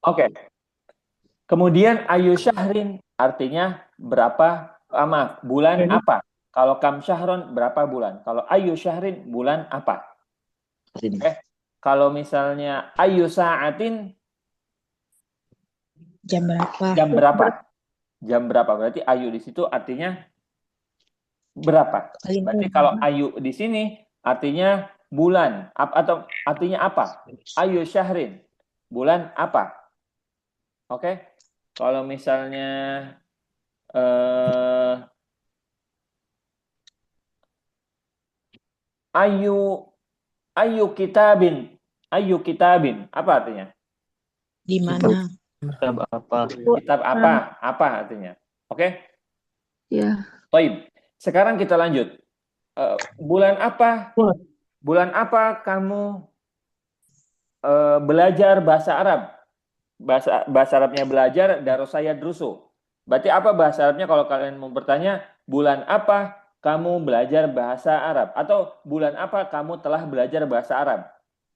Oke. Kemudian ayu syahrin artinya berapa bulan apa? Kalau kam syahron berapa bulan? Kalau ayu syahrin bulan apa? Oke. Kalau misalnya ayu sa'atin Jam berapa? jam berapa? Jam berapa? Berarti ayu di situ artinya berapa? Berarti kalau ayu di sini artinya bulan atau artinya apa? Ayu syahrin. Bulan apa? Oke. Kalau misalnya eh, ayu ayu kitabin apa artinya? Di mana? Kitab apa? Kitab apa artinya? Oke. Ya. Baik. Sekarang kita lanjut. Bulan apa kamu belajar bahasa Arab? Bahasa Arabnya belajar darosaya drusu. Berarti apa bahasa Arabnya kalau kalian mau bertanya, bulan apa kamu belajar bahasa Arab? Atau bulan apa kamu telah belajar bahasa Arab?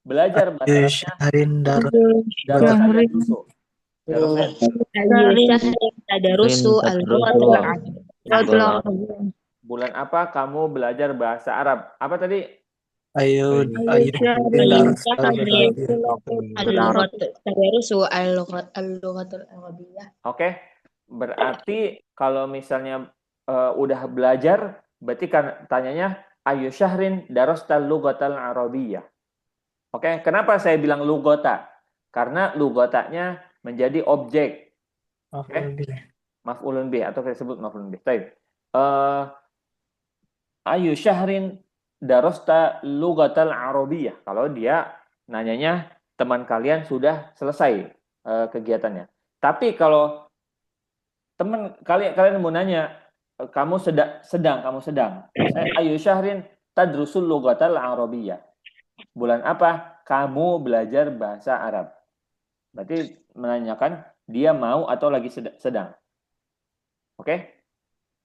Belajar bahasa Arabnya darosaya drusu. Bulan apa kamu belajar bahasa Arab? Apa tadi? Ayo Oke. Berarti kalau misalnya udah belajar, berarti kan tanyanya ayu syahrin darastal lughatal arabiyyah. Oke, kenapa saya bilang lugota? Karena lugotanya menjadi objek. Maf'ulun bih atau kita sebut maf'ulun bih. Baik. Ayu syahrin darasta lughatal arabiyyah. Kalau dia nanyanya teman kalian sudah selesai kegiatannya. Tapi kalau teman kalian mau nanya kamu sedang. Ayu syahrin tadrusul lughatal arabiyyah. Bulan apa kamu belajar bahasa Arab? Berarti menanyakan dia mau atau lagi sedang. Oke?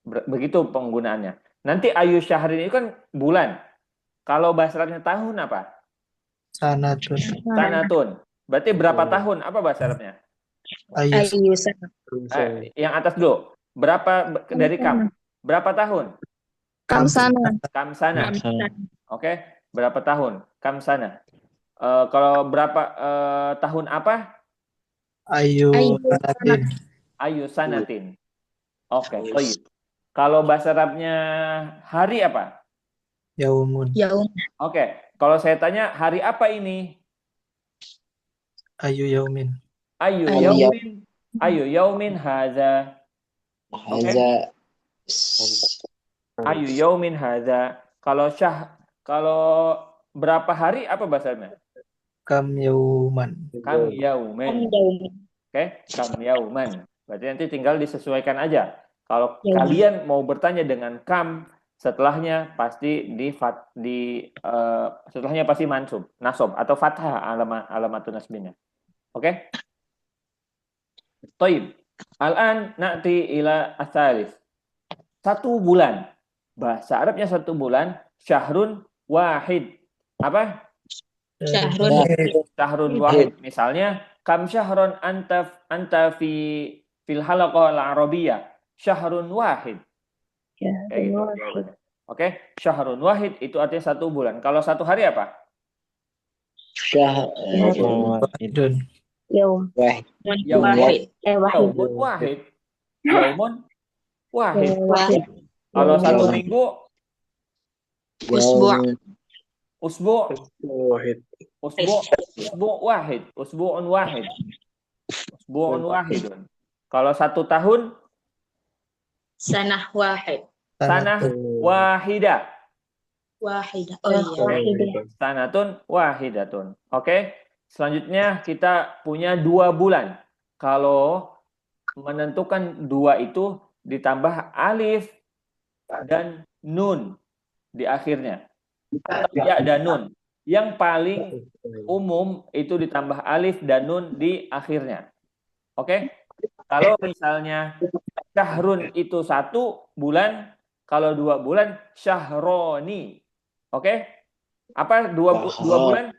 Begitu penggunaannya. Nanti ayu syahrin itu kan bulan. Kalau bahasa Arabnya tahun apa? Sanatun. Berarti berapa tahun? Apa bahasa Arabnya? Yang atas dulu. Berapa dari kam? Berapa tahun? Kamsana. Oke. Berapa tahun? Kamsana. Kalau berapa tahun apa? Ayu sanatin. Oke. Kalau bahasa Arabnya hari apa? Yaumun. Oke. Kalau saya tanya hari apa ini? Ayu yaumin. Ayu yaumin hadza. Oke. Ayu yaumin hadza. Kalau berapa hari apa bahasa Arabnya? Kam yauman. Kam yauman. Oke, kam yauman. Berarti nanti tinggal disesuaikan aja. Kalau kalian mau bertanya dengan kam, setelahnya pasti setelahnya pasti nasab atau fathah alamatun nasbina. Oke? Taib. Al-an na'ti ila asalif. 1 bulan. Bahasa Arabnya 1 bulan, syahrun wahid. Apa? Syahrun wahid. Misalnya, kam syahron anta fil halaqah al-arabiyyah. Syahrun wahid. Gitu. Oke, syahrun wahid itu artinya 1 bulan. Kalau 1 hari apa? Yaumun. Wahid. Kalau 1 minggu usbu'un wahidun. Kalau 1 tahun sanah wahida. Sanatun wahidatun. Oke. Selanjutnya kita punya 2 bulan. Kalau menentukan 2 itu ditambah alif dan nun di akhirnya. Atau ya dan nun. Yang paling umum itu ditambah alif dan nun di akhirnya. Oke? Kalau misalnya syahrun itu 1 bulan, kalau 2 bulan syahroni. Oke? Apa 2 bulan?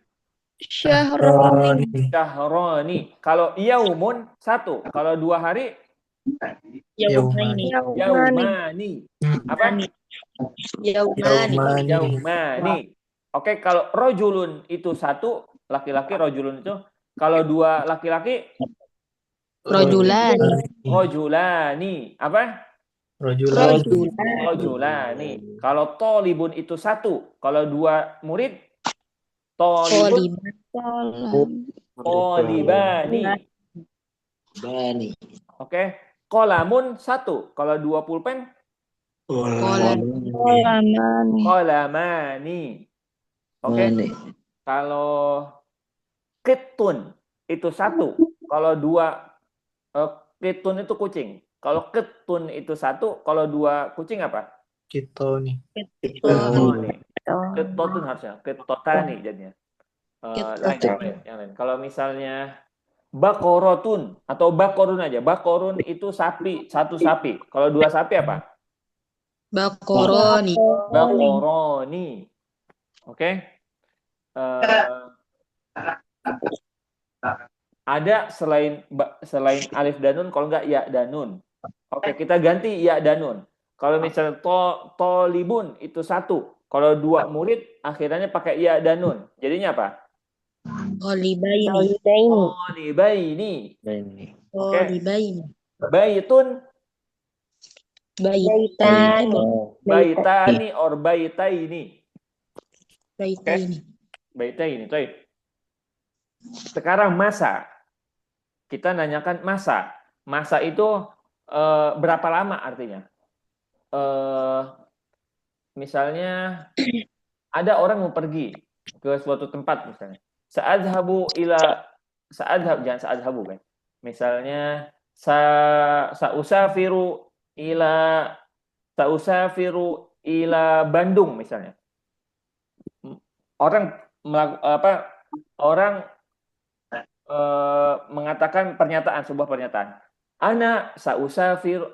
Syahroni. Syahroni. Kalau yaumun satu. Kalau 2 hari Yaumani. yaumani. Apa? Yaumani. Yaumani. Oke, kalau rojulun itu satu, laki-laki rojulun itu. Kalau 2 laki-laki Rojulani. rojulani. Apa? Rojulani. Rojulani. Kalau tolibun itu satu. Kalau 2 murid tolibun tolibani. Bani. Oke. Kolamun satu. Kalau 2 pulpen kolamani. Oke. Bani. Kalau ketun itu satu. Kalau 2 ketun itu kucing. Kalau ketun itu satu. Kalau 2 kucing apa? Kitoni. Ketoni. Ketotun harusnya. Ketotani jadinya. Yang lain. Kalau misalnya bakorotun atau bakorun aja. Bakorun itu sapi. Satu sapi. Kalau 2 sapi apa? Bakoroni. Bakoroni. Oke. Ada selain alif dan nun, kalau enggak ya dan nun. Oke, kita ganti ya dan nun. Kalau misalnya tolibun itu satu. Kalau 2 murid akhirnya pakai ya dan nun. Jadinya apa? Olibaini. Tolibaini. Bani. Oke. Olibaini. Baitun, Baitani. baitani or baitaini. Baitaini. Baitaini, baik. Sekarang masa. Kita nanyakan masa. Masa itu berapa lama artinya? Misalnya ada orang mau pergi ke suatu tempat misalnya. Jangan saadhabu kan. Misalnya sausafiru ila Bandung misalnya. Orang mengatakan sebuah pernyataan. Ana sausafiru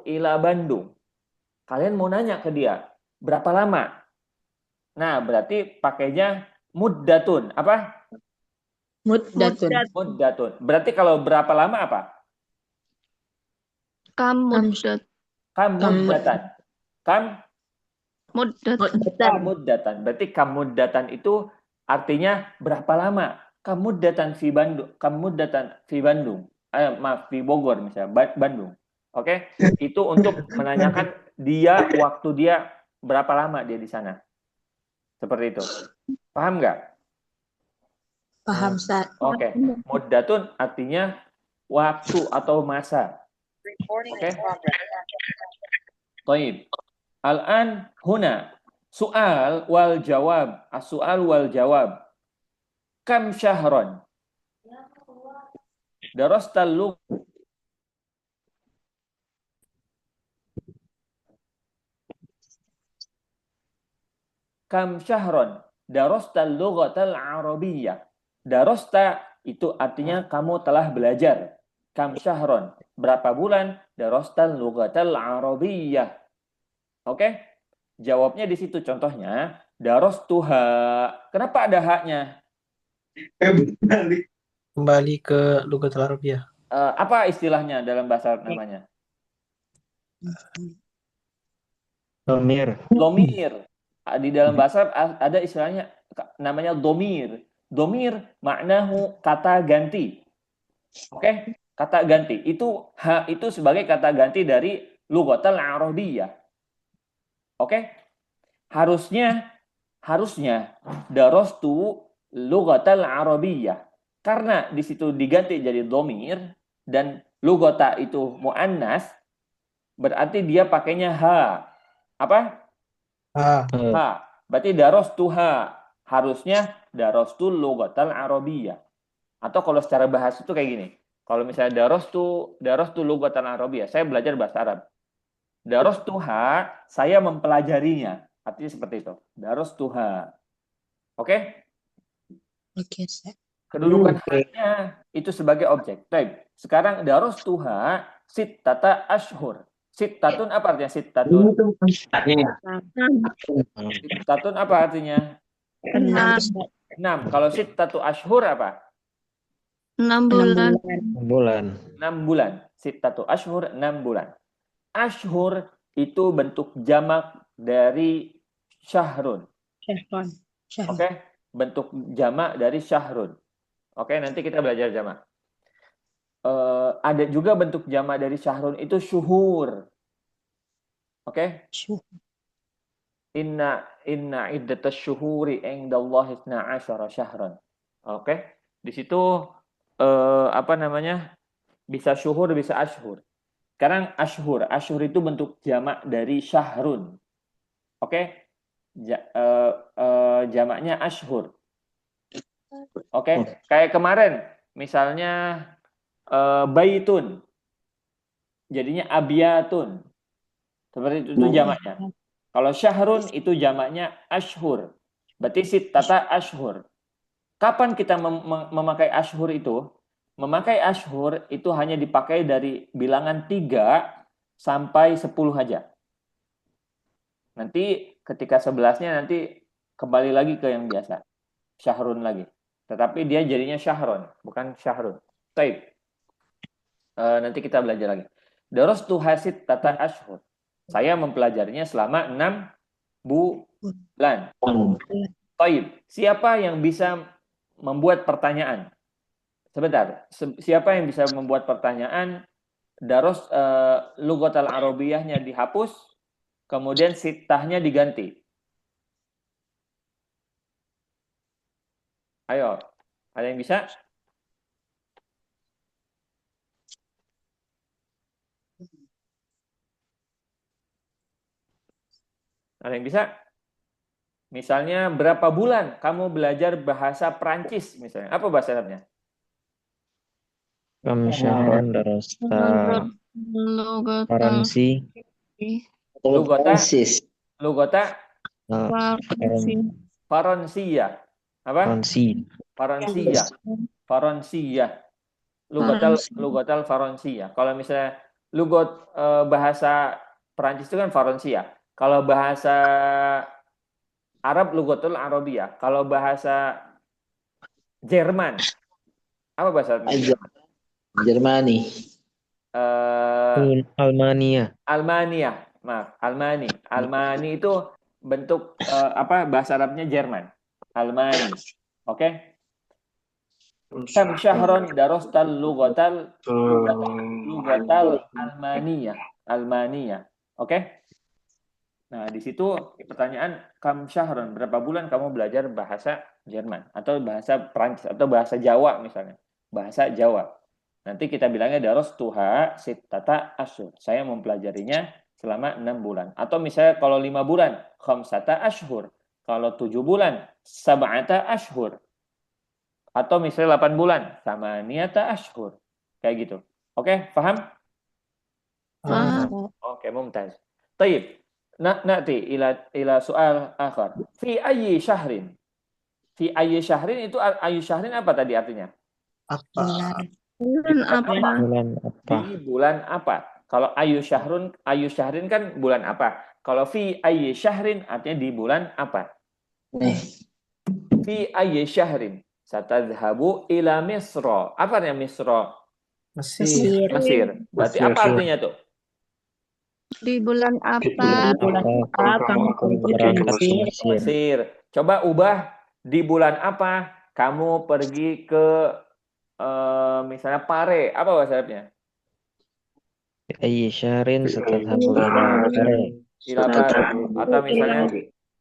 ila Bandung. Kalian mau nanya ke dia, berapa lama? Nah, berarti pakainya muddatun. Apa? Muddatun. Berarti kalau berapa lama apa? Kamuddatan. Kamuddatan. Berarti kamuddatan itu artinya berapa lama? Kamuddatan fi Bandung. Maaf, di Bogor misalnya, Bandung. Oke? Itu untuk menanyakan waktu dia berapa lama dia di sana. Seperti itu. Paham nggak? Paham, Ustaz. Oke. Muddatun artinya waktu atau masa. Oke. Taib. Al-an huna su'al wal jawab. As-su'al wal jawab. Kam syahron? Darastal lugh. Kam syahron? Darastal lughatal arabiyyah. Darasta itu artinya kamu telah belajar. Kam syahron? Berapa bulan? Darastal lughatal arabiyyah. Oke? Jawabnya di situ contohnya darastuha. Kenapa ada haknya? Kembali ke Lughatul Arabiyah. Apa istilahnya dalam bahasa Arab namanya? Domir. Domir. Di dalam bahasa Arab ada istilahnya namanya domir. Domir maknahu kata ganti. Oke? Kata ganti. Itu sebagai kata ganti dari lughatul arabiyyah. Oke? Harusnya darastu lughatul arabiyyah. Karena di situ diganti jadi domir dan lughata itu muannas, berarti dia pakainya ha. Apa? Ha. Berarti darastuha. Harusnya darastu lughatul arabiyyah. Atau kalau secara bahasa itu kayak gini. Kalau misalnya darastu lughatul arabiyyah, saya belajar bahasa Arab. Darastuha, saya mempelajarinya. Artinya seperti itu. Darastuha. Oke? Oke, Ustaz. Kedudukan haknya itu sebagai objek. Baik. Sekarang darastuha sittata ashhur. Sittatun apa artinya sittatun? Sittatun apa artinya? 6. 6. Kalau sittatu ashhur apa? 6 bulan. bulan. Bulan. 6 bulan. Sittatu ashhur 6 bulan. Ashhur itu bentuk jamak dari syahrun. Syahron. Syahron. Oke, bentuk jamak dari syahrun. Oke, nanti kita belajar jamak. Ada juga bentuk jamak dari syahrun itu syuhur. Oke, Syuhur. inna iddatas syuhuri indallahi 12 syahran. Oke, di situ apa namanya? Bisa syuhur, bisa ashhur. Sekarang ashhur itu bentuk jamak dari syahrun. Oke, jamaknya ashhur. Oke, kayak kemarin misalnya baitun, jadinya abiyatun. Seperti itu jamaknya. Kalau syahrun itu jamaknya ashhur. Berarti sittata ashhur. Kapan kita memakai ashhur itu? Memakai ashhur itu hanya dipakai dari bilangan 3 sampai 10 aja. Nanti ketika 11-nya nanti kembali lagi ke yang biasa. Syahrun lagi. Tetapi dia jadinya syahron, bukan syahrun. Baik. Nanti kita belajar lagi. Darastu hasid tata ashhur. Saya mempelajarinya selama 6 bulan. Baik. Siapa yang bisa membuat pertanyaan? Sebentar. Siapa yang bisa membuat pertanyaan? Daros lugatal arabiyahnya dihapus, kemudian sittahnya diganti. Ayo, ada yang bisa? Ada yang bisa? Misalnya berapa bulan kamu belajar bahasa Prancis misalnya? Apa bahasa Arabnya? Kam syahron darasta Logotal. Faransi. Lugota Francis. Faransiya. Apa? Faransi. Faransiya. Lugotal Faransiya. Kalau misalnya bahasa Perancis itu kan Faransiya. Kalau bahasa Arab lugotul Arabiyah. Kalau bahasa Jerman, apa bahasa Jerman? Jermani. Almania. Maaf, Almani itu bentuk bahasa Arabnya Jerman. Almani. Oke? Kam syahron darostal lugotal Almania. Oke? Nah, di situ pertanyaan kam syahron, berapa bulan kamu belajar bahasa Jerman atau bahasa Prancis atau bahasa Jawa misalnya. Bahasa Jawa. Nanti kita bilangnya daros tuha sittata ashhur. Saya mempelajarinya selama 6 bulan. Atau misalnya kalau 5 bulan, khamsata ashhur. Kalau 7 bulan, sab'ata ashhur. Atau misalnya 8 bulan, samaniyata ashhur. Kayak gitu. Oke, paham? Oke, mumtaz. Taib. Nanti ila soal akhar. Fi ayyi syahrin. Fi ayyi syahrin itu ayyi syahrin apa tadi artinya? Apa? Bulan apa? Di bulan apa? Kalau ayu syahrin kan bulan apa? Kalau fi ayyi syahrin artinya di bulan apa? Fi ayyi syahrin satadhhabu ila Misra. Apa artinya Misra? Mesir. Berarti apa artinya tuh? Di bulan apa? Kamu pergi ke Mesir. Mesir. Coba ubah di bulan apa kamu pergi ke misalnya Pare. Apa bahasa Arabnya? Ayyi syahrin satadhabu ila Pare. Atau misalnya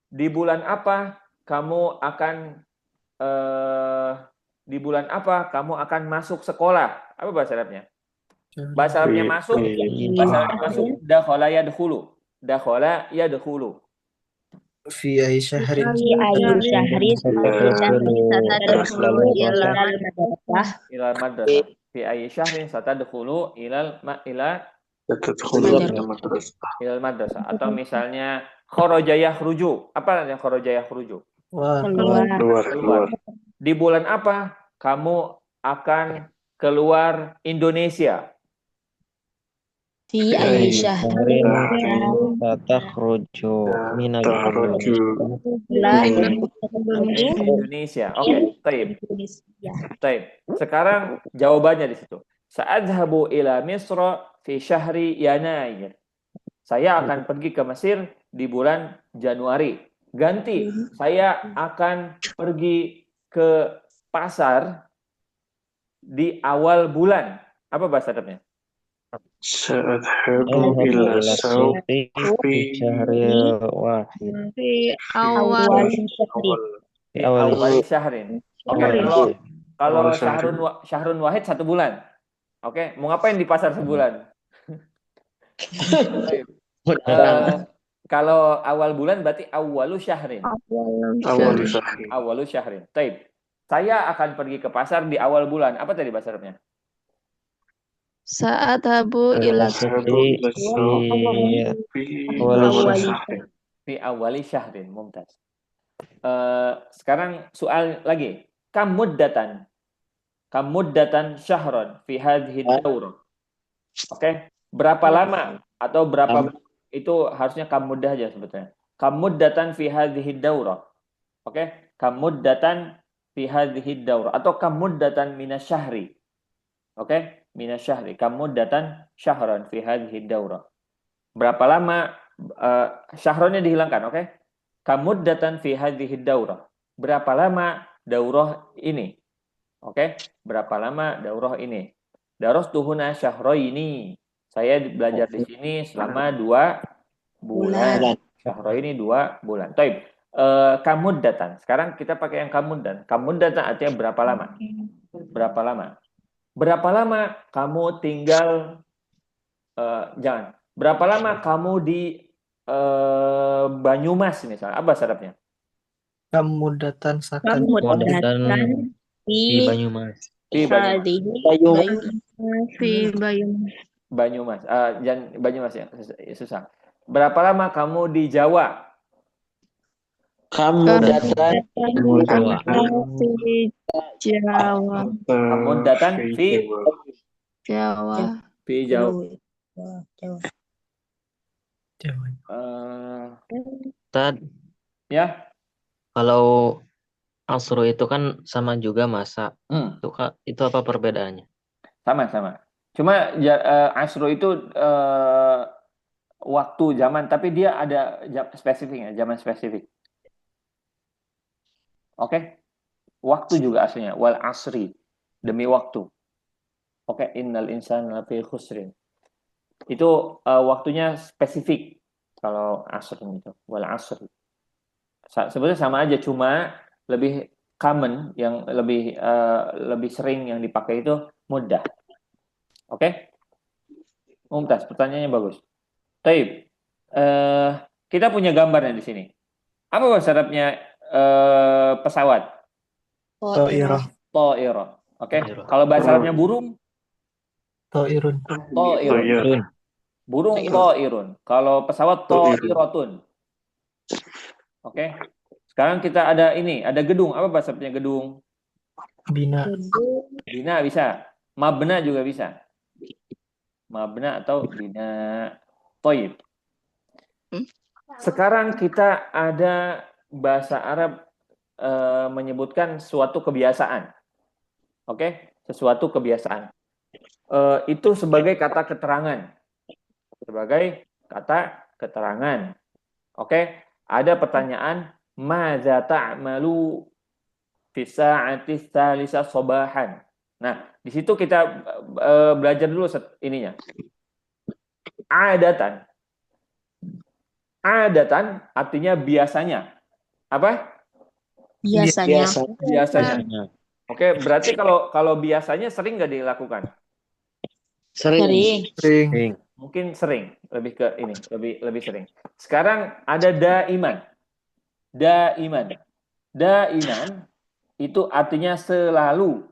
di bulan apa kamu akan masuk sekolah? Apa bahasa Arabnya? Bahasa Arabnya masuk. Bahasa Arabnya masuk. Dakhala yadkhulu. Fi ayyi syahrin. Ilal madrasah. Fi ayyi syahrin satadkhulu ilal madrasah. Atau misalnya kharaja yakhruju. Apa artinya kharaja yakhruju? Keluar. Di bulan apa kamu akan keluar Indonesia? Fi أي ayyi syahrin شهر ستخرج من تخرج bulan من Indonesia. Oke, taib. Indonesia. Taib. Sekarang jawabannya di situ. Sa'adhabu ila Misra fi syahri Yanair. Saya akan pergi ke Mesir di bulan Januari. Ganti, saya akan pergi ke pasar di awal bulan. Apa bahasa Arabnya? سأذهب أذهب إلى إلى السوق السوق في شهر واحد Fi Awal awal syahrin. في Di أول awali الشهر syahrin. Oke, أول kalau الشهر kalau أول شهر syahrun wahid 1 bulan. Oke, mau ngapain di pasar sebulan? Baik. Eh, kalau awal bulan berarti awalu syahrin. أول شهر Awalu syahrin. Taib. Saya akan pergi ke pasar di awal bulan. Apa tadi bahasa Arabnya? Sa'adhabu ila أذهب في إلى السوق في في أول أول الشهر شهر Fi awali syahrin. Mumtaz. Sekarang soal lagi. Kam muddatan syahran fi hadhihi daurah. Oke. Berapa lama atau berapa itu harusnya kam muddah aja sebetulnya. Kam muddatan fi hadhihi daurah. Oke. Kam muddatan fi hadhihi daurah atau kam muddatan minasyahri. Oke, minasyahri. Kam muddatan syahran fi hadhihi daurah. Berapa lama syahronnya dihilangkan, oke? Kam muddatan fi hadhihi daurah. Berapa lama daurah ini? Oke, berapa lama daurah ini? Darastuhuna syahraini. Saya belajar di sini selama 2 bulan. Syahraini 2 bulan. Taib. Kamuddatan. Sekarang kita pakai yang kamuddatan. Kamuddatan artinya berapa lama? Berapa lama? Berapa lama kamu tinggal jangan. Berapa lama kamu di Banyumas misalnya? Apa syaratnya? Kamu datang sakan Kamu datang di Fi Banyumas Di Banyumas. hadhihi fi Banyumas. Banyumas. Jangan Banyumas ya. Susah. Berapa lama kamu di Jawa? Kamu datang Kamu fi Jawa. Kamu datang في Jawa. di Jawa. Jawa. Tad, Ya. kalau asro itu kan sama juga masa. Hmm. Itu apa perbedaannya? Sama. Cuma asro itu waktu zaman, tapi dia ada spesifiknya, zaman spesifik. Oke? Waktu juga aslinya, wal asri, demi waktu. Oke, innal insana lafi khusrin. Itu waktunya spesifik kalau asr itu, wal asri. Sebenarnya sama aja, cuma lebih common, yang lebih sering yang dipakai itu mudah. Oke? Mumtaz, pertanyaannya bagus. Taib. Kita punya gambarnya di sini. Apa bahasa Arabnya pesawat? Ta'irah. Ta'irah. Oke. Ta'irah. Kalau bahasa Arabnya burung? Ta'irun. Ta'irun. Burung ta'irun. Kalau pesawat ta'iratun. Oke. Sekarang kita ada gedung. Apa bahasa Arabnya gedung? Bina. Bina bisa. Mabna juga bisa. Mabna atau bina. Thayyib. Sekarang kita ada bahasa Arab menyebutkan suatu kebiasaan. Oke? Sesuatu kebiasaan. Itu sebagai kata keterangan. Sebagai kata keterangan. Oke? Ada pertanyaan, madza ta'malu fi sa'ati tsalitsah sabahan. Nah, di situ kita belajar dulu ininya. Adatan. Adatan artinya biasanya. Apa? Biasanya. Biasanya. Oke, berarti kalau biasanya sering nggak dilakukan? Sering. Sering. Mungkin sering, lebih ke ini, lebih sering. Sekarang ada daiman. Daiman itu artinya selalu.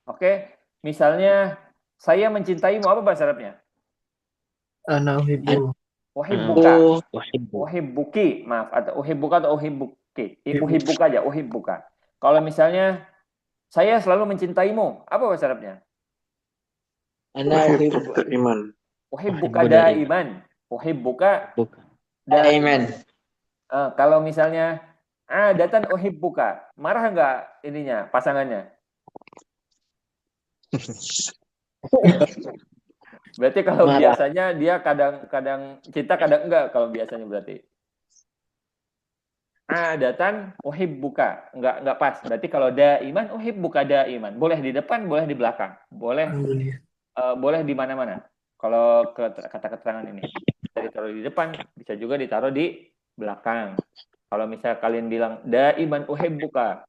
Oke, misalnya saya mencintaimu, apa bahasa Arabnya? Ana uhibbu. Uhibbuka. Uhibbuki, maaf, atau uhibbuka atau uhibbuki. Uhibbuka aja, uhibbuka. Kalau misalnya saya selalu mencintaimu, apa bahasa Arabnya? أحب دائما Uhibbuka Uhibbu da'i- daiman. Uhibbuka Bukan. daiman. Daiman. Kalau misalnya adatan uhibbuka, marah nggak ininya pasangannya? Berarti kalau Marah. biasanya dia kadang-kadang cinta, kadang enggak kalau biasanya berarti. Adatan uhibbuka, enggak pas. Berarti kalau daiman uhibbuka daiman. Boleh di depan, boleh di belakang. Boleh Alhamdulillah. boleh di mana-mana. Kalau kata keterangan ini bisa ditaruh di depan, bisa juga ditaruh di belakang. Kalau misalnya kalian bilang daiman uhibbuka,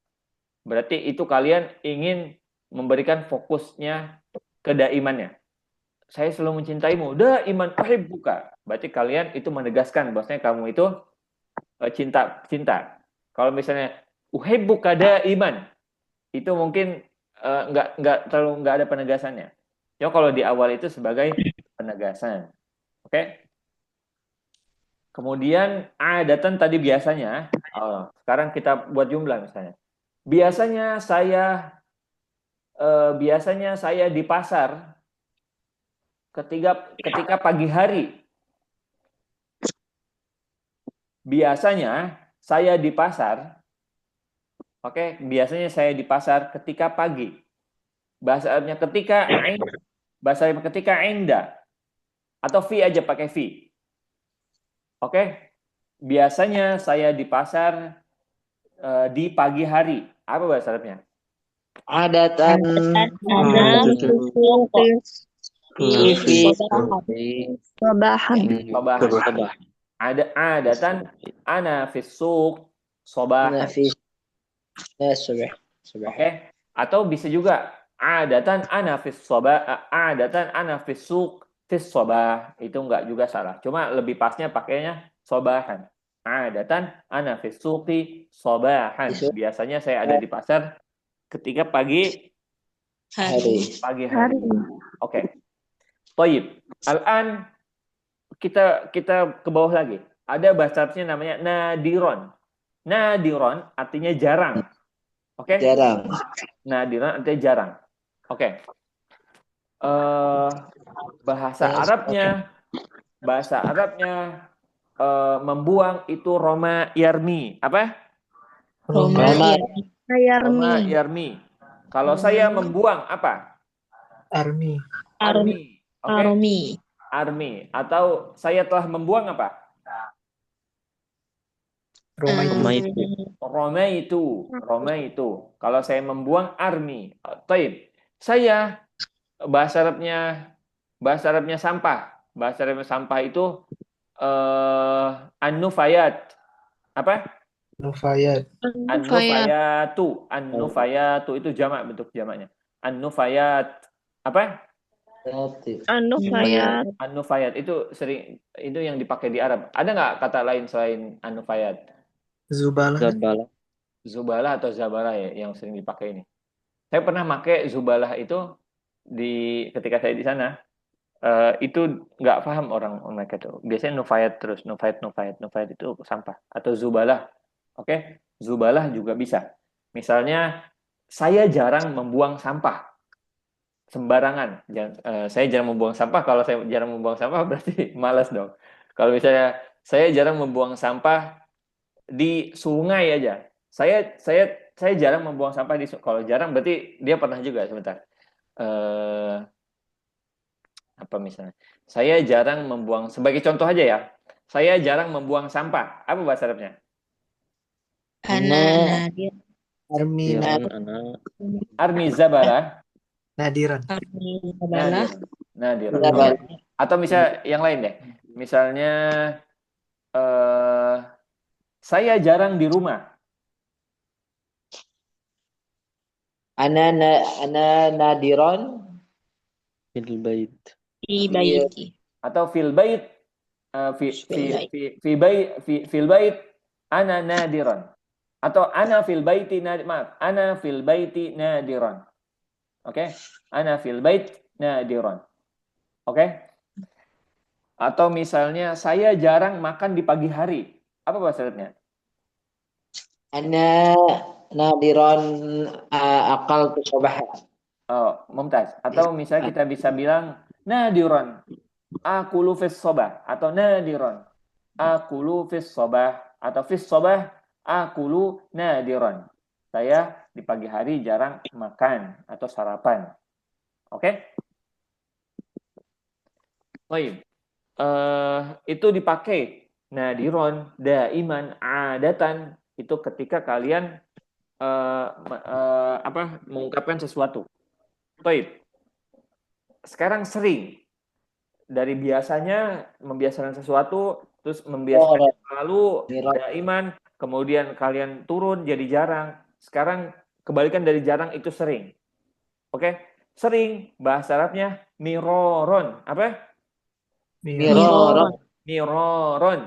berarti itu kalian ingin memberikan fokusnya ke daimannya. Saya selalu mencintaimu, daiman uhibbuka. Berarti kalian itu menegaskan bahwasanya kamu itu cinta. Kalau misalnya uhibbuka daiman, itu mungkin nggak ada penegasannya. Ya kalau di awal itu sebagai penegasan. Oke? Kemudian adatan tadi biasanya, sekarang kita buat jumlah misalnya. Biasanya saya di pasar ketika pagi hari. Biasanya saya di pasar. Oke, biasanya saya di pasar ketika pagi. Bahasa Arabnya ketika inda. Atau fi aja pakai fi. Oke? Biasanya saya di pasar di pagi hari. Apa bahasa Arabnya? Adatan. Ada Fi. Sabahan. Sabah. Adatan ana fis suq sabahan. Nafis. Subah. Oke? Atau bisa juga adatan ana fis suq fis sabah. Itu enggak juga salah. Cuma lebih pasnya pakainya sabahan. Adatan ana fis suqi sabahan. Biasanya saya ada di pasar ketika pagi Hari. hari. Oke. Baik. Al-an kita ke bawah lagi. Ada bahasa Arabnya namanya nadiron. Nadiron artinya jarang. Oke? Jarang. Nadiron artinya jarang. Oke. Bahasa Arabnya membuang itu Roma yarmi. Apa? Roma Roma yarmi. Kalau saya membuang apa? Army. Armi. Oke? Army. Army. Atau saya telah membuang apa? Roma itu. Roma itu. Roma itu. Kalau saya membuang army. Taib. Saya bahasa Arabnya sampah. Bahasa Arabnya sampah itu an-nufayat. Apa? Nufayat. An-nufayatu itu jamak, bentuk jamaknya. An-nufayat. Apa? An-nufayat. An-nufayat itu yang dipakai di Arab. Ada nggak kata lain selain an-nufayat? Zubalah. Zabalah. Zubalah atau zabalah ya yang sering dipakai ini. Saya pernah pakai zubalah itu ketika saya di sana. Itu nggak paham orang mereka itu. Biasanya nufayat terus, nufayat itu sampah atau zubalah. Oke, zubalah juga bisa. Misalnya saya jarang membuang sampah sembarangan. Saya jarang membuang sampah. Kalau saya jarang membuang sampah berarti malas dong. Kalau misalnya saya jarang membuang sampah di sungai aja. Saya jarang membuang sampah di sungai. Kalau jarang berarti dia pernah juga sebentar. Apa misalnya? Saya jarang membuang, sebagai contoh aja ya. Saya jarang membuang sampah. Apa bahasa Arabnya? Army. Armi zabara. Nadiran. Nadiran. Atau misalnya yang lain deh. Misalnya saya jarang di rumah. Ana nadiron. Fil bait. Di baiti. Atau fil bait. Fil bait ana nadiran. Atau ana fil baiti nadiran. Oke? Ana fil bait nadiran. Oke? Atau misalnya saya jarang makan di pagi hari. Apa bahasa Arabnya? Ana nadiron akal tu sabah. Oh, mumtaz. Atau misalnya kita bisa bilang nadiran. Akulu fis sobah atau nadiron. Akulu fis sobah atau fis sobah akulu nadiron. Saya di pagi hari jarang makan atau sarapan. Oke? Baik. Itu dipakai nadiron, daiman, adatan itu ketika kalian mengungkapkan sesuatu. Baik. Sekarang sering dari biasanya membiasakan sesuatu terus membiasakan selalu daiman, kemudian kalian turun jadi jarang. Sekarang kebalikan dari jarang itu sering. Oke? Sering bahasa Arabnya miroron. Apa? Miroron. Miroron.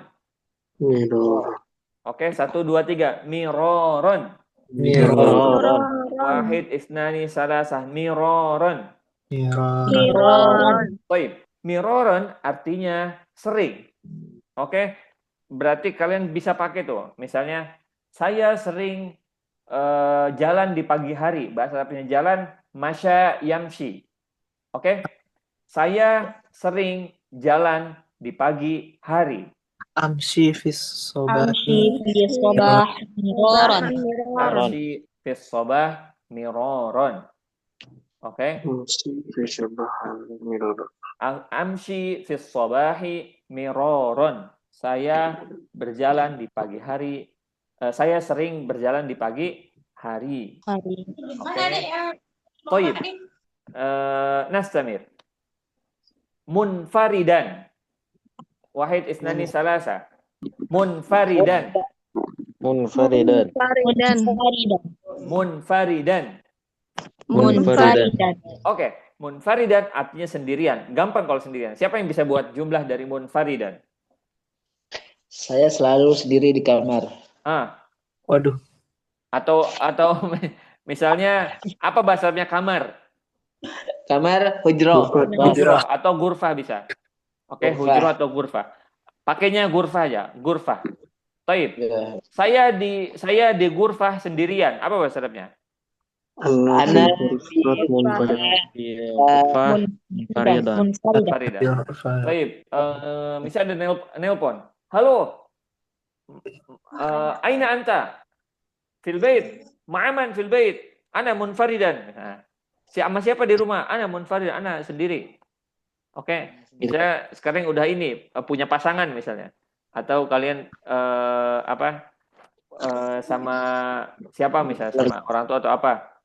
Miroron. Oke, 1 2 3. Miroron. Miroron. Wahid isnani salasah miroron. Miroron. Baik, miroron artinya sering. Oke, berarti kalian bisa pakai tuh. Misalnya, saya sering jalan di pagi hari. Bahasa Arabnya jalan, masya yamshi. Oke, saya sering jalan di pagi hari. Amshi fis sobah. Amshi fi sobah miroron. Amshi fis sobah miroron. Oke. Amshi fis sobahi miroron. Saya berjalan di pagi hari. Saya sering berjalan di pagi hari. Oke. Toib. Nastamir. Munfaridan. Wahid isnani salasa. Munfaridan. Munfaridan. Munfaridan. Munfaridan. Oke, munfaridan artinya sendirian. Gampang kalau sendirian. Siapa yang bisa buat jumlah dari munfaridan? Saya selalu sendiri di kamar. Waduh. Atau misalnya apa bahasa Arabnya kamar? Kamar hujroh. Hujroh atau gurfah bisa. Oke, hujroh atau gurfah. Pakainya gurfah aja, gurfah. Taib. Ya. Saya di gurfah sendirian. Apa bahasa Arabnya? Ana Munfaridan. Munfaridan. Taib. Misalnya ada nelpon. Halo. Aina anta? Fil bait. Ma'aman fil bait. Ana munfaridan. Nah, sama siapa di rumah? Ana munfaridan. Ana sendiri. Oke. Misalnya sekarang udah ini punya pasangan misalnya. Atau kalian sama siapa misalnya sama orang tua atau apa?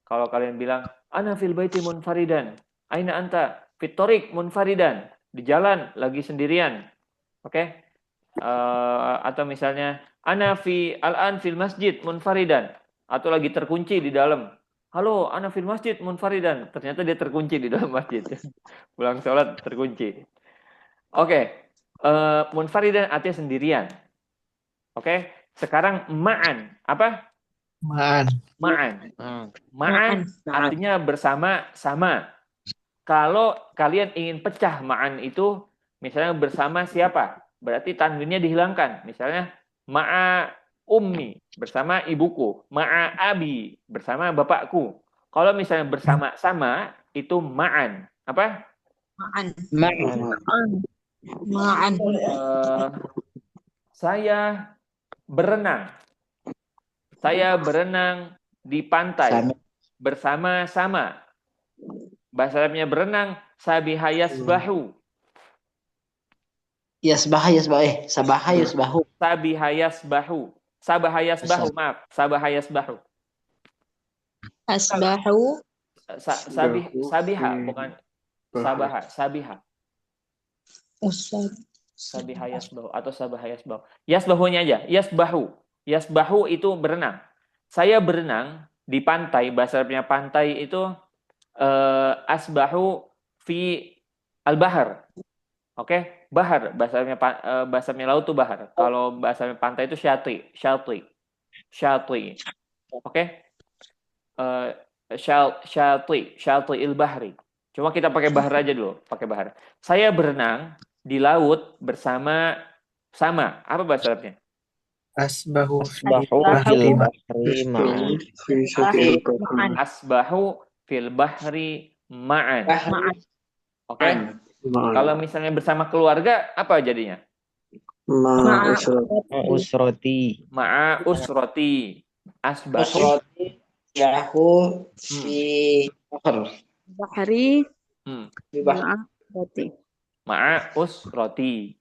Kalau kalian bilang ana fil baiti munfaridan. Aina anta? Fit tariq munfaridan. Di jalan lagi sendirian. Oke? Atau misalnya ana fi al-an fil masjid munfaridan atau lagi terkunci di dalam. Halo, ana fil masjid munfaridan. Ternyata dia terkunci di dalam masjid. Pulang sholat terkunci. Oke. Munfaridan artinya sendirian. Oke. Sekarang ma'an. Apa? Ma'an artinya bersama-sama. Kalau kalian ingin pecah ma'an itu misalnya bersama siapa? Berarti tanwinnya dihilangkan. Misalnya ma'a ummi bersama ibuku, ma'a abi bersama bapakku. Kalau misalnya bersama-sama itu ma'an. Apa? Ma'an. Saya berenang. Saya berenang di pantai bersama-sama. Bahasa Arabnya berenang sabiha yasbahu. Sabaha yasbahu. Sabiha yasbahu. Sabaha yasbahu, maaf. Sabaha yasbahu. Asbahu. Sabiha, bukan sabaha. Sabiha. Usab. Sabiha yasbahu atau sabaha yasbahu. Yasbahunya aja. Yasbahu. Yasbahu itu berenang. Saya berenang di pantai. Bahasa Arabnya pantai itu asbahu fi al-bahar. Oke, bahar. Bahasa Arabnya laut itu bahar. Kalau bahasa Arabnya pantai itu syati. Oke. Syati il-bahri. Cuma kita pakai bahar aja dulu, pakai bahar. Saya berenang di laut bersama-sama. Apa bahasa Arabnya? Asbahu Asbahu fil bahri ma'an. Oke. Kalau misalnya bersama keluarga, apa jadinya? Ma'a usrati. Usroti. Ma'a usroti. Asbahu. Usrati yahu fi bahr. Bahari. Hmm. Fi bahr. Ma'a berarti. Ma'a usroti.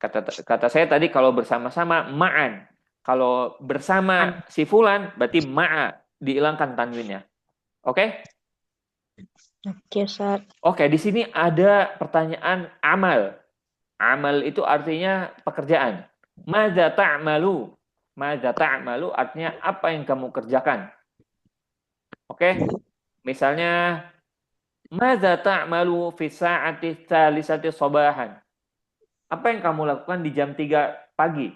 Kata saya tadi kalau bersama-sama ma'an. Kalau bersama si fulan berarti ma'a, dihilangkan tanwinnya. Oke? Oke, Ustaz. Oke, di sini ada pertanyaan amal. Amal itu artinya pekerjaan. Madza ta'malu? Madza ta'malu artinya apa yang kamu kerjakan? Oke? Misalnya madza ta'malu fi sa'ati tsalisati sabahan? Apa yang kamu lakukan di jam 3 pagi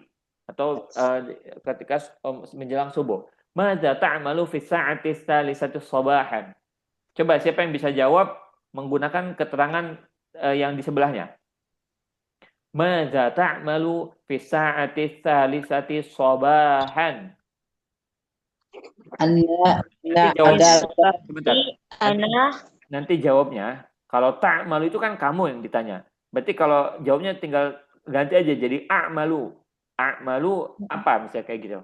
atau ketika menjelang subuh? Madza ta'malu fi sa'ati tsalisati sabahan? Coba siapa yang bisa jawab menggunakan keterangan yang di sebelahnya? Madza ta'malu fi sa'ati tsalisati sabahan? Anda jawabnya. ada Sebentar. Nanti jawabnya, kalau ta'malu itu kan kamu yang ditanya. Berarti kalau jawabnya tinggal ganti aja jadi a'malu. A'malu apa misalnya kayak gitu.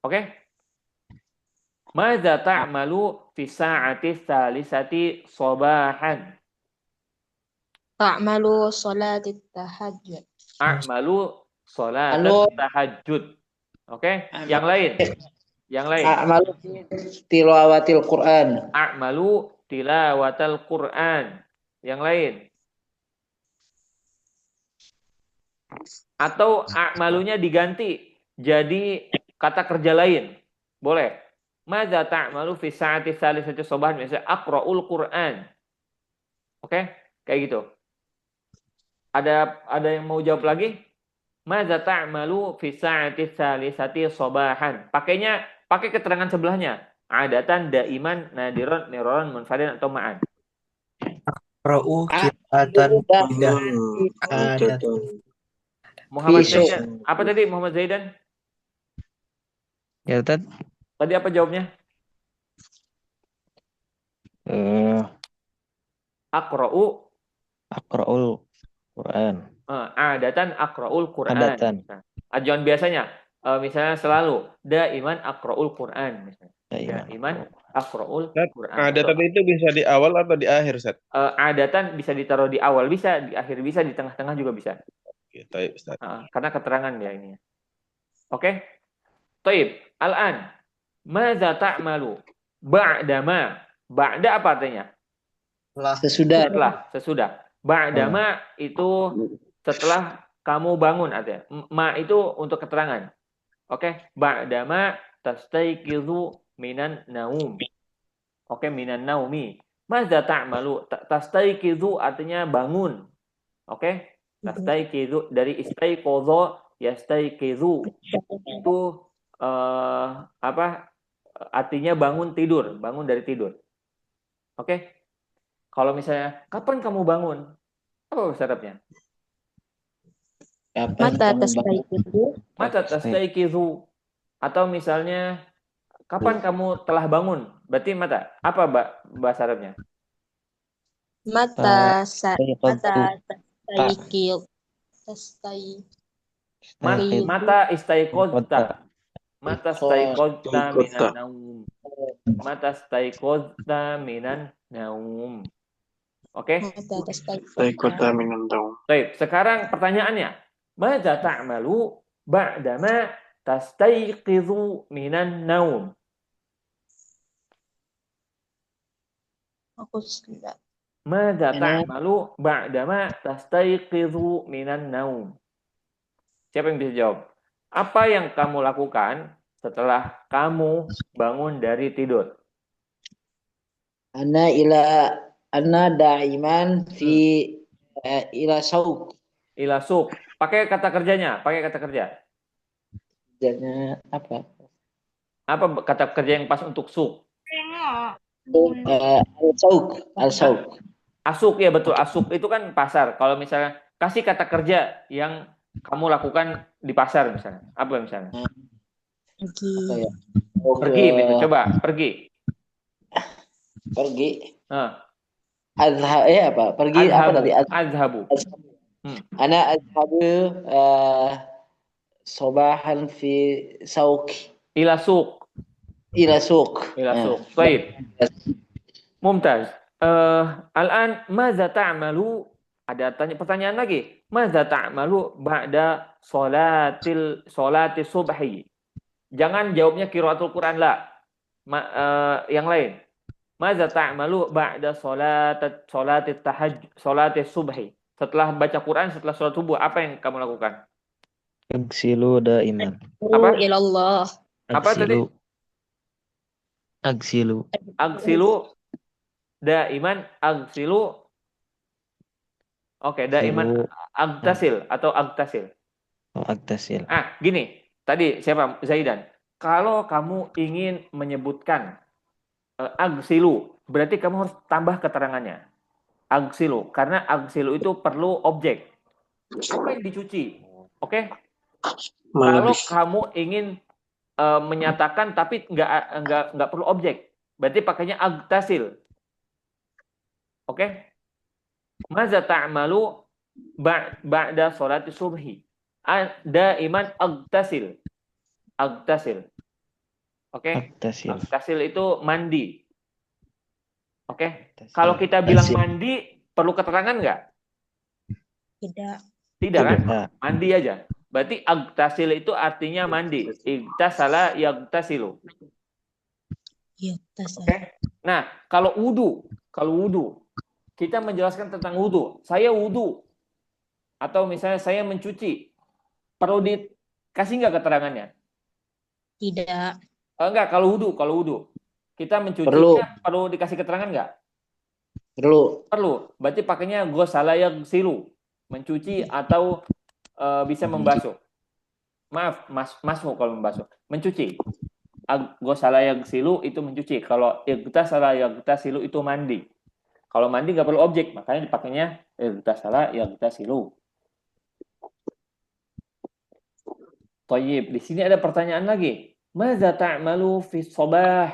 Oke? Madza ta'malu fi sa'ati tsalisati sabahan? Ta'malu sholati tahajjud. A'malu sholat tahajud. Oke? Yang lain. Yang lain. a'malu tilawatil Quran. A'malu tilawatal Quran. Yang lain. Atau a'malunya diganti jadi kata kerja lain. Boleh. Madza ta'malu fi sa'ati tsalisati sabahan? Misalnya aqra'ul Quran. Oke? Kayak gitu. Ada yang mau jawab lagi? Madza ta'malu fi sa'ati tsalisati sabahan? Pakai keterangan sebelahnya. Adatan, daiman, nadiron, miroran, munfaridan atau ma'an. Ra'u qira'atan tidak ada. Muhammad Besok. Zaidan. Apa tadi Muhammad Zaidan? Ya, Ustaz. Tadi apa jawabnya? Aqra'u Aqra'ul Quran. adatan aqra'ul Quran. Adatan. Nah, ajuan biasanya misalnya selalu daiman aqra'ul Quran misalnya. Daiman aqra'ul Quran. Adatan itu bisa di awal atau di akhir, Ustaz? Adatan bisa ditaruh di awal, bisa di akhir, bisa di tengah-tengah juga bisa. Gitu, Ustaz. Karena keterangan ya ini. Oke? Taib. Al-an. Madza ta'malu? Ba'da ma. Ba'da apa artinya? Sesudah. Ba'dama itu setelah kamu bangun artinya. Ma itu untuk keterangan. Oke, ba'dama tastayqizu minan naum. Oke, minan naumi. Madza ta'malu? Tastayqizu artinya bangun. Oke? Tastayqizu dari istayqadha yastayqizu. Itu artinya bangun tidur, bangun dari tidur. Oke? Kalau misalnya, kapan kamu bangun? Apa bahasa Arabnya? Mata tastayqizu. Mata tastayqizu. Atau misalnya, kapan kamu telah bangun? Berarti mata. Apa bahasa Arabnya? Mata tastayqiz. Mata istayqadta. Mata istayqadta minan naum. Mata istayqadta minan naum. Oke? Istayqadta minan naum. Baik, sekarang pertanyaannya. Madza ta'malu ba'dama tastayqizu minan naum? Aku sudah. Madza ta'malu ba'dama tastayqizu minan naum? Siapa yang bisa jawab? Apa yang kamu lakukan setelah kamu bangun dari tidur? Ana daiman fi ila sauq. Ila suq. Pakai kata kerjanya, pakai kata kerja. Kerjanya apa? Apa kata kerja yang pas untuk suq? Al-sauq. Asuk, ya betul. Asuk itu kan pasar. Kalau misalnya kasih kata kerja yang kamu lakukan di pasar misalnya. Apa misalnya? Pergi. Pergi, gitu. Coba, pergi. Pergi. Azhab apa? Pergi apa tadi? Azhabu. Ana azhabu sobahan fi sauki Ila suq. ila suq. Ila suq. Baik. Mumtaz. Al-an maza ta'malu? Ada pertanyaan lagi. Maza ta'malu ba'da solati subhi? Jangan jawabnya qiraatul Quran lah. Yang lain. Maza ta'malu ba'da solati subhi? Setelah baca Quran, setelah sholat subuh, apa yang kamu lakukan? Agsilu daiman. Apa? Ilallah. Apa tadi? Agsilu. Agsilu daiman, agsilu. Oke, daiman agtasil atau agtasil. Oh, agtasil. Gini. Tadi siapa? Zaidan. Kalau kamu ingin menyebutkan agsilu, berarti kamu harus tambah keterangannya. Agsilu, karena agsilu itu perlu objek. Apa yang dicuci? Oke? Kalau kamu ingin menyatakan tapi nggak perlu objek, berarti pakainya agtasil. Oke? Maza ta'malu ba'da sholati subhi? Daiman agtasil. Agtasil. Oke? Agtasil itu mandi. Oke? Kalau kita bilang mandi, perlu keterangan nggak? Tidak kan? Mandi aja. Berarti agtasil itu artinya mandi. Igtasala yagtasilu. Oke? Nah, kalau wudu, kita menjelaskan tentang wudu. Saya wudu. Atau misalnya saya mencuci. Perlu dikasih nggak keterangannya? Tidak. Enggak, kalau wudu. Kita mencucinya perlu dikasih keterangan nggak? Perlu. Berarti pakainya ghasala yaghsilu. Mencuci atau bisa membasuh. Maaf, masuk kalau membasuh. Mencuci. Ghasala yaghsilu itu mencuci. Kalau igtasala yaghtasilu itu mandi. Kalau mandi nggak perlu objek, makanya dipakainya igtasala yaghtasilu. Thayyib, di sini ada pertanyaan lagi. Maza ta'malu fi shabah?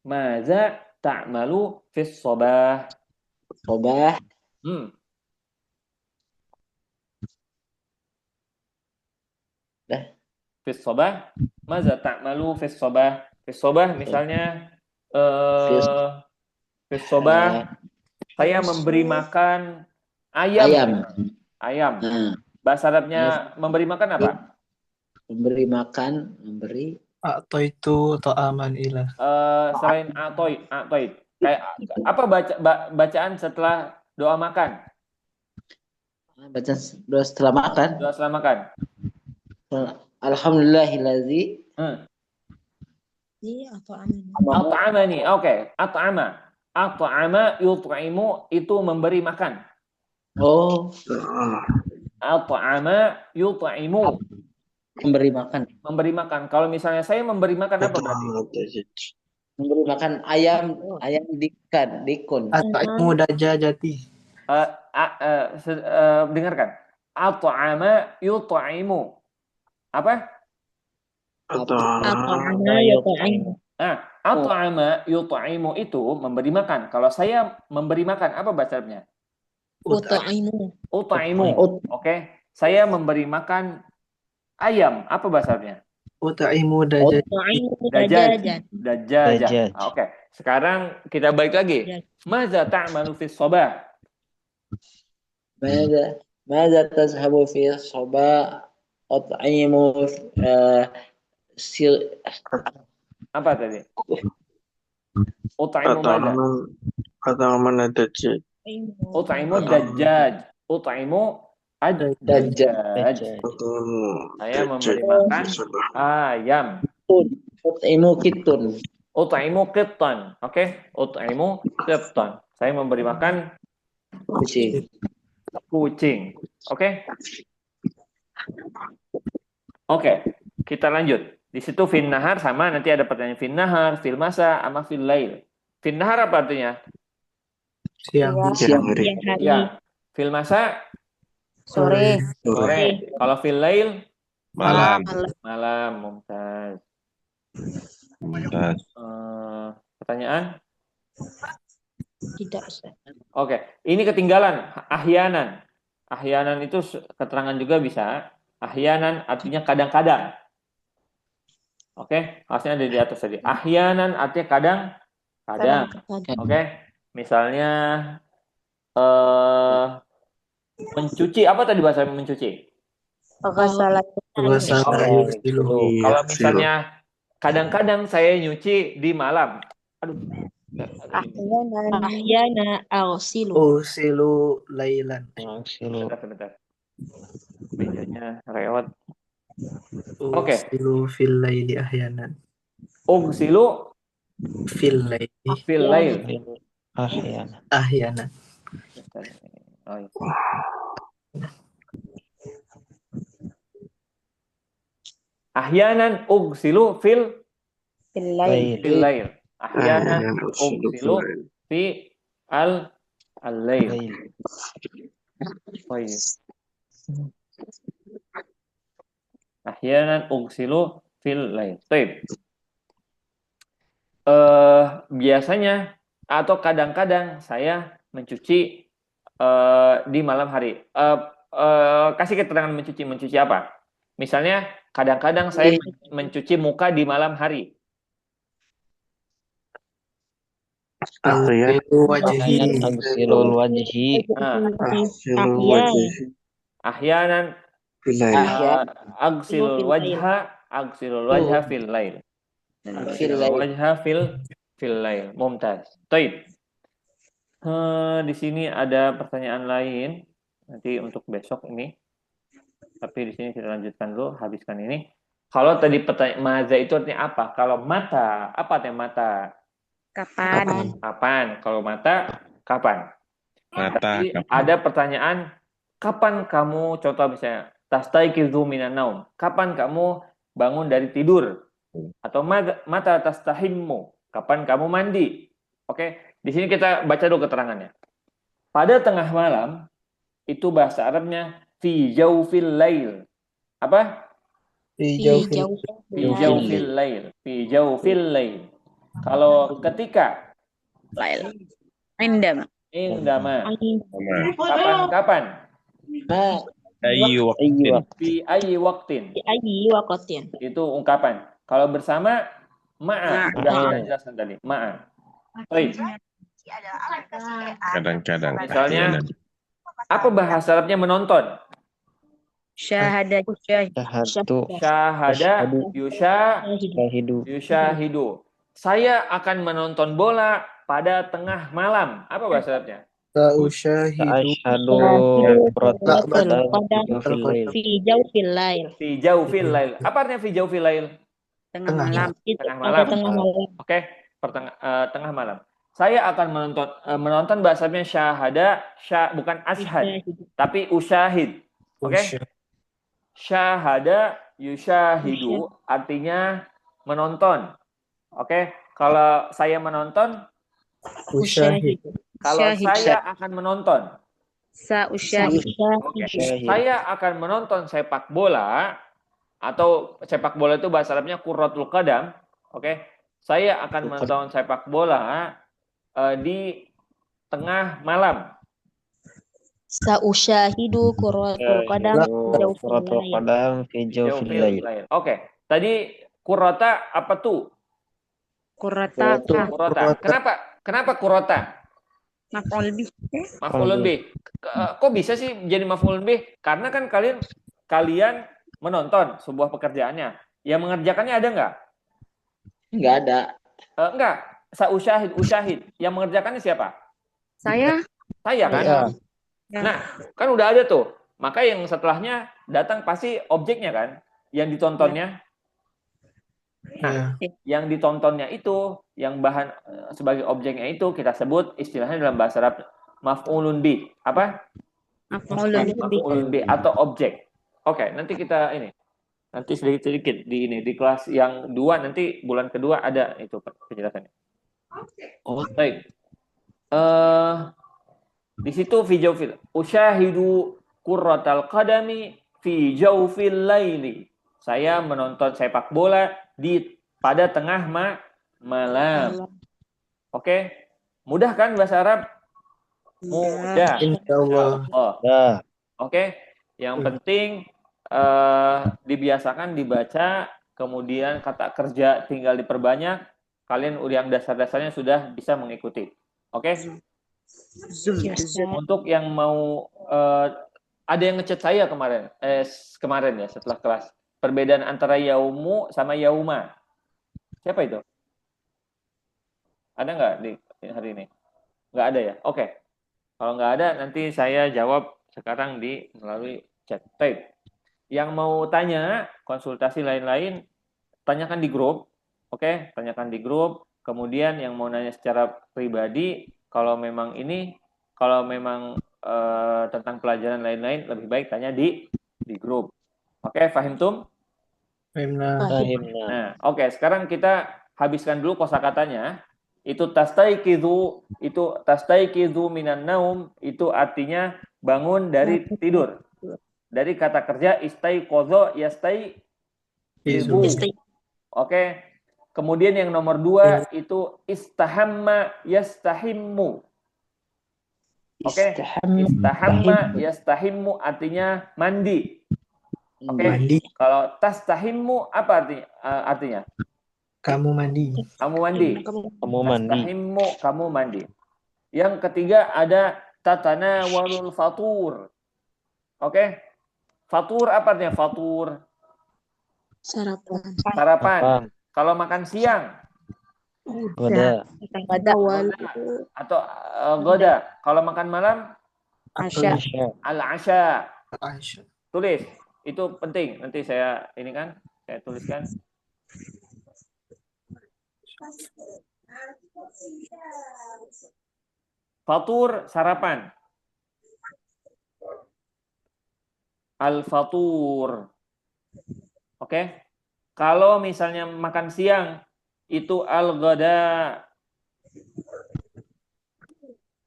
Maza ta'malu fi shabah? Sobah. Fi shabah? Maza ta'malu fi shabah? Fi shabah misalnya fi shabah saya memberi makan ayam. Bahasa Arabnya memberi makan apa? Memberi. Atau itu ta'aman ilah. Selain atoid. Kayak apa bacaan setelah doa makan? Bacaan doa setelah makan. Doa setelah makan. Alhamdulillahillazi at'amani. Oke, at'ama yut'imu itu memberi makan. At'ama yut'imu memberi makan. Kalau misalnya saya memberi makan apa berarti? Memberi makan ayam dikun. At'aimu dajajati. Dengarkan. At'ama yut'imu. Apa? At'ama yut'imu. At'ama yut'imu itu memberi makan. Kalau saya memberi makan apa bacanya? Ut'imu. Oke. Saya memberi makan ayam. Apa bahasanya? Ut'imu dajajah. Dajajah. Oke. Sekarang kita balik lagi. Maza ta'malu fi shabah? Maza tazhabu fi shabah? Ut'imu apa tadi? Ut'imu maza? At'aman dajjaj. Ut'imu dajjaj. Ut'imu dajjaj. Saya memberi makan ayam. Ut'imu kitun. Ut'imu qittan. Oke? Ut'imu qittan. Saya memberi makan kucing. Oke? Oke, kita lanjut. Di situ fin nahar sama nanti ada pertanyaan fin nahar, fil masa, sama fil lail. Fin nahar apa artinya? Siang hari. Ya. Fil masa Sore. Kalau fil lail Malam. Mumtaz. Pertanyaan? Tidak, Ustaz. Oke, ini ketinggalan. Ahyanan. Ahyanan itu keterangan juga bisa. Ahyanan artinya kadang-kadang. Oke, harusnya ada di atas tadi. Ahyanan artinya kadang-kadang. Oke, misalnya mencuci. Apa tadi bahasa mencuci? Ghasala yughsilu. Kalau misalnya kadang-kadang saya nyuci di malam. Aduh. Ahyana aghsilu. Ughsilu lailan. Sebentar. Mejanya lewat. Oke. Ughsilu fil laili ahyanan. Ughsilu Fil laili fil lail. ahyanan. Oh, iya. Ahyanan ughsilu fil lail. Ahyanan ughsilu fi al-lail. Oh, iya. Ahyanan ughsilu fil lail. Baik. Biasanya atau kadang-kadang saya mencuci di malam hari. Kasih keterangan mencuci apa? Misalnya kadang-kadang saya mencuci muka di malam hari. Aghsilu wajhi. Agsilul wajhi. Ahyanan agsilul wajha fil lail. Wajha fil lail. Mumtaz. Baik. Di sini ada pertanyaan lain nanti untuk besok ini. Tapi di sini kita lanjutkan dulu, habiskan ini. Kalau tadi pertanyaan maza itu artinya apa? Kalau mata, apa artinya mata? Kapan? Kalau mata, kapan? Tapi ada pertanyaan, kapan kamu, contoh misalnya, tastaiqizu minan naum. Kapan kamu bangun dari tidur? Atau mata tastahimmu. Kapan kamu mandi? Oke, di sini kita baca dulu keterangannya. Pada tengah malam, itu bahasa Arabnya fi jawfil lail. Apa? Fi jawfil lail. Kalau ketika Indama. Kapan? Ayu waktin. Fi ayyi waqtin. Itu ungkapan. Kalau bersama ma'a. Sudah kita jelaskan tadi. Ma'a. Baik. Kadang-kadang. Misalnya, apa bahasa Arabnya menonton? Syahada yushahidu. Saya akan menonton bola pada tengah malam. Apa bahasa Arabnya? Sa'usyahidu fi jawfil lail. Fi jawfil lail. Apa artinya fi jawfil lail? Tengah malam. Tengah malam. Oke, tengah malam. Saya akan menonton bahasanya syahada, bukan ashad, tapi usyahid. Oke? Syahada yushahidu artinya menonton. Oke? Kalau saya menonton, usyahid. kalau saya akan menonton. Sa'usyahid. Saya akan menonton sepak bola, atau sepak bola itu bahasa Arabnya qurratul qadam. Oke? Saya akan menonton sepak bola di tengah malam. Sa'usyahidu qurratul qadam fi jawfil lail. Oke, tadi qurrata apa tuh? Qurrata. Kenapa qurrata? Maf'ulun bih. Kok bisa sih jadi maf'ulun bih? Karena kan kalian menonton sebuah pekerjaannya. Yang mengerjakannya ada nggak? Nggak ada. Enggak. Usyahid. Yang mengerjakannya siapa? Saya Saya kan? Ya. Nah, kan udah ada tuh. Maka yang setelahnya datang pasti objeknya kan? Yang ditontonnya. Nah, yang ditontonnya itu, yang bahan sebagai objeknya itu, kita sebut istilahnya dalam bahasa Arab maf'ulun bih. Apa? Maf'ulun bih atau objek. Oke, nanti kita ini. Nanti sedikit-sedikit di kelas yang 2, nanti bulan kedua ada itu penjelasannya. Baik. Di situ fi jawfil. Usyahidu qurratal qadami fi jawfil laili. Saya menonton sepak bola pada tengah malam. Oke. Mudah kan bahasa Arab? Mudah. Insyaallah. Oh, Dah. oke. Yang penting dibiasakan dibaca, kemudian kata kerja tinggal diperbanyak. Kalian yang dasar-dasarnya sudah bisa mengikuti. Oke? Ya, Ustaz. Untuk yang mau ada yang ngechat saya kemarin ya setelah kelas. Perbedaan antara yaumu sama yauma. Siapa itu? Ada nggak di hari ini? Nggak ada ya? Oke. Kalau nggak ada, nanti saya jawab sekarang melalui chat. Baik. Yang mau tanya, konsultasi lain-lain, tanyakan di grup. Oke, tanyakan di grup. Kemudian yang mau nanya secara pribadi, kalau memang tentang pelajaran lain-lain, lebih baik tanya di grup. Oke, fahim tum? Fahimna. Fahimna. Nah, oke, sekarang kita habiskan dulu kosakatanya. Itu tastaiqidzu minan naum, itu artinya bangun dari tidur. Dari kata kerja istaiqadha yastaiqizu. Oke. Kemudian yang nomor 2 itu istahamma yastahimmu. Oke. Istahamma yastahimmu artinya mandi. Oke. Mandi. Kalau tastahimmu apa artinya? Kamu mandi. Kamu mandi. Kamu mandi. Tastahimmu, kamu mandi. Yang ketiga ada tatanawalul fatur. Oke. Fatur apa artinya fatur? Sarapan. Sarapan. Kalau makan siang Goda. Awal. atau goda. Kalau makan malam Asya. al-asya. Aisyah. Tulis. Itu penting. Nanti saya tuliskan. Fatur sarapan. Al-fatur. Oke. Kalau misalnya makan siang itu al-ghada.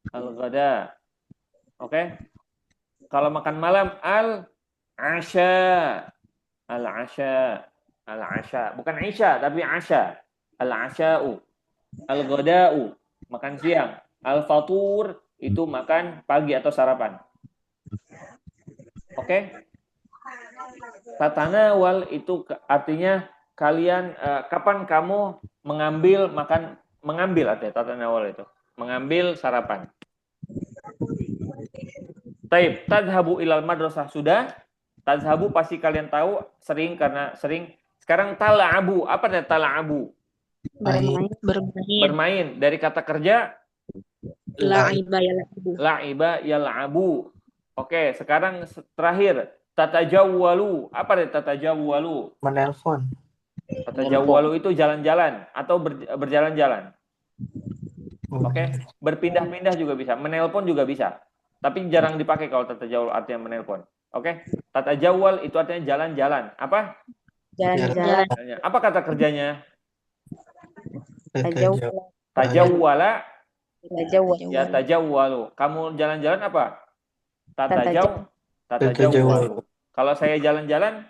Al-ghada. Oke. Kalau makan malam al-asya. Al-asya. Al-asya. Bukan isya tapi asya. Al-asya'u. Al-ghada'u. Makan siang. Al-fatur itu makan pagi atau sarapan. Oke? Tatanawal itu artinya kalian kapan kamu mengambil artinya tatanawal itu. Mengambil sarapan. Taib, tadhabu ilal madrasah sudah. Tadhabu pasti kalian tahu sering. Sekarang tala'abu. Apa artinya tala'abu? Bermain. Dari kata kerja la'iba yal'abu. Oke, sekarang terakhir tatajawwalu. Apa artinya tatajawwalu? Menelpon. Tatajawwalu itu jalan-jalan atau berjalan-jalan. Oke, berpindah-pindah juga bisa, menelpon juga bisa. Tapi jarang dipakai kalau tatajawwal artinya menelpon. Oke, tatajawwal itu artinya jalan-jalan. Apa? Jalan-jalan. Apa kata kerjanya? Tajawwala. Tajawwala. Ya tajawwalu. Kamu jalan-jalan apa? Tatajawwalu. Kalau saya jalan-jalan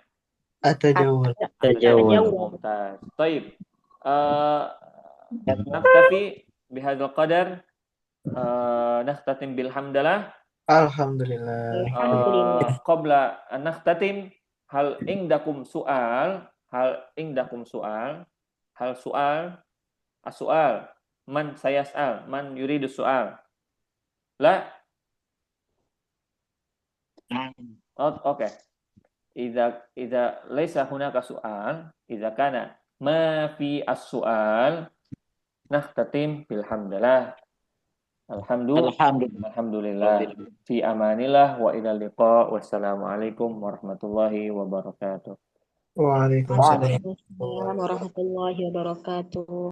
Atajawwal. mumtaz. Baik. Naktafi bihadzal qadar. Nakhtatim bilhamdalah. Alhamdulillah. Qabla an nakhtatim hal indakum su'al. As-su'al. Man sayas'al. Man yuridu su'al. La. Oke. Idza laisa hunaka su'al, idza kana ma fi as-su'al, nakhtatim bilhamdulillah. Alhamdulillah. Fi amanillah wa ilal liqa. Wassalamualaikum warahmatullahi wabarakatuh. Waalaikumsalam. Waalaikumsalam warahmatullahi wabarakatuh.